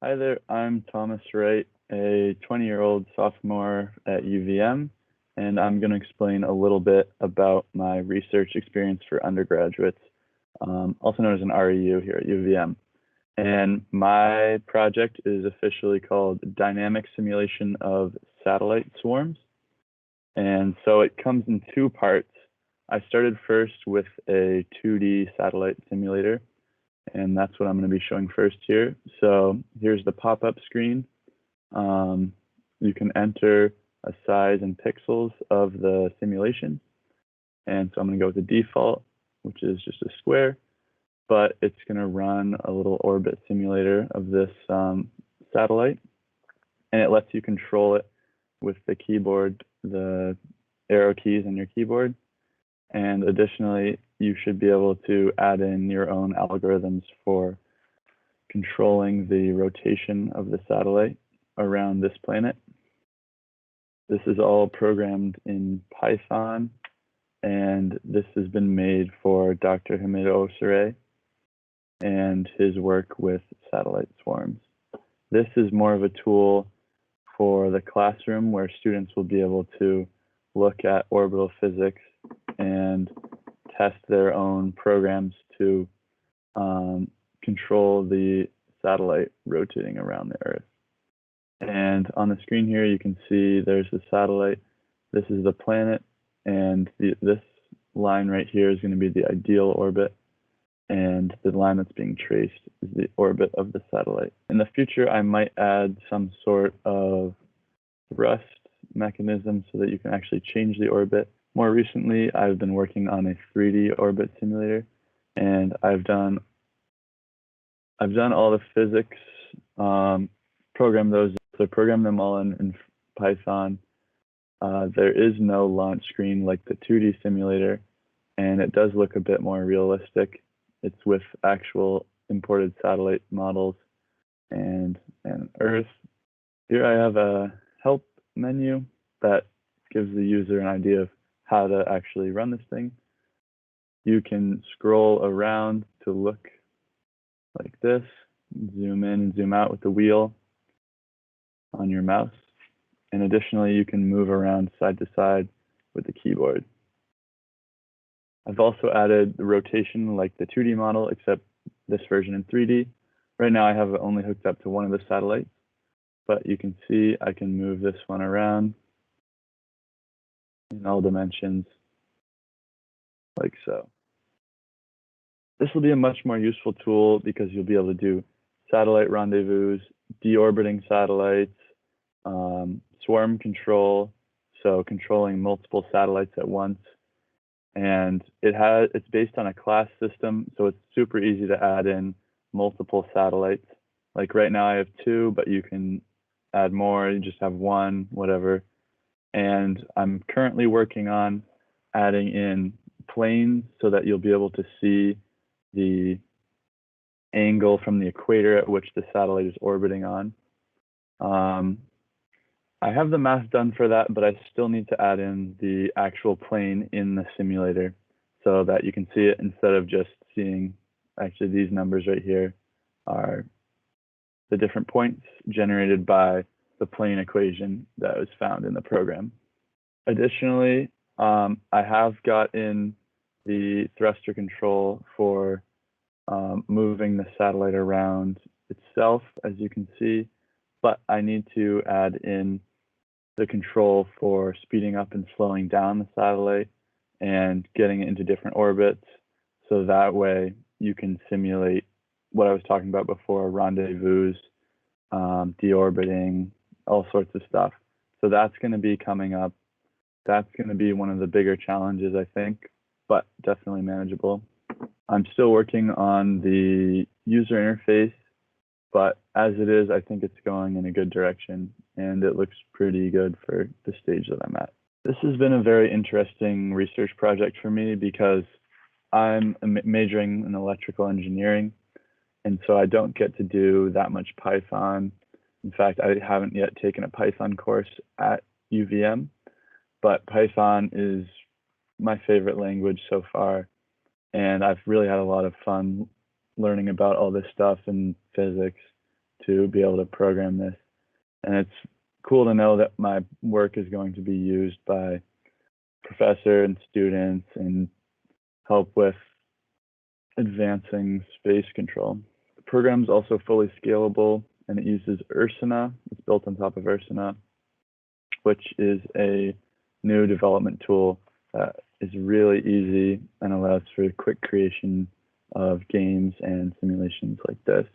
Hi there, I'm Thomas Wright, a 20-year-old sophomore at UVM, and I'm going to explain a little bit about my research experience for undergraduates, also known as an REU here at UVM. And my project is officially called Dynamic Simulation of Satellite Swarms. And so it comes in two parts. I started first with a 2D satellite simulator, and that's what I'm going to be showing first here. So here's the pop-up screen. You can enter a size in pixels of the simulation. And so I'm going to go with the default, which is just a square, but it's going to run a little orbit simulator of this satellite. And it lets you control it with the keyboard, the arrow keys on your keyboard. And additionally, you should be able to add in your own algorithms for controlling the rotation of the satellite around this planet. This is all programmed in Python, and this has been made for Dr. Hamid Ossareh and his work with satellite swarms. This is more of a tool for the classroom where students will be able to look at orbital physics and test their own programs to control the satellite rotating around the Earth. And on the screen here, you can see there's the satellite. This is the planet, and this line right here is going to be the ideal orbit, and the line that's being traced is the orbit of the satellite. In the future, I might add some sort of thrust mechanism so that you can actually change the orbit. More recently, I've been working on a 3D orbit simulator, and I've done all the physics, program them all in Python. There is no launch screen like the 2D simulator, and it does look a bit more realistic. It's with actual imported satellite models and Earth. Here I have a help menu that gives the user an idea of how to actually run this thing. You can scroll around to look like this, zoom in and zoom out with the wheel on your mouse. And additionally, you can move around side to side with the keyboard. I've also added the rotation like the 2D model, except this version in 3D. Right now I have it only hooked up to one of the satellites, but you can see I can move this one around in all dimensions, like so. This will be a much more useful tool because you'll be able to do satellite rendezvous, deorbiting satellites, swarm control, so controlling multiple satellites at once. And it's based on a class system, so it's super easy to add in multiple satellites. Like right now I have 2, but you can add more, you just have 1, whatever. And I'm currently working on adding in planes so that you'll be able to see the angle from the equator at which the satellite is orbiting on. I have the math done for that, but I still need to add in the actual plane in the simulator so that you can see it instead of just seeing, actually these numbers right here are the different points generated by the plane equation that was found in the program. Additionally, I have got in the thruster control for moving the satellite around itself, as you can see, but I need to add in the control for speeding up and slowing down the satellite and getting it into different orbits, so that way you can simulate what I was talking about before, rendezvous, deorbiting, all sorts of stuff. So that's going to be coming up. That's going to be one of the bigger challenges, I think, but definitely manageable. I'm still working on the user interface, but as it is, I think it's going in a good direction, and it looks pretty good for the stage that I'm at. This has been a very interesting research project for me because I'm majoring in electrical engineering, and so I don't get to do that much Python. In fact, I haven't yet taken a Python course at UVM, but Python is my favorite language so far, and I've really had a lot of fun learning about all this stuff in physics to be able to program this. And it's cool to know that my work is going to be used by professors and students and help with advancing space control. The program is also fully scalable, and it uses Ursina. It's built on top of Ursina, which is a new development tool that is really easy and allows for quick creation of games and simulations like this.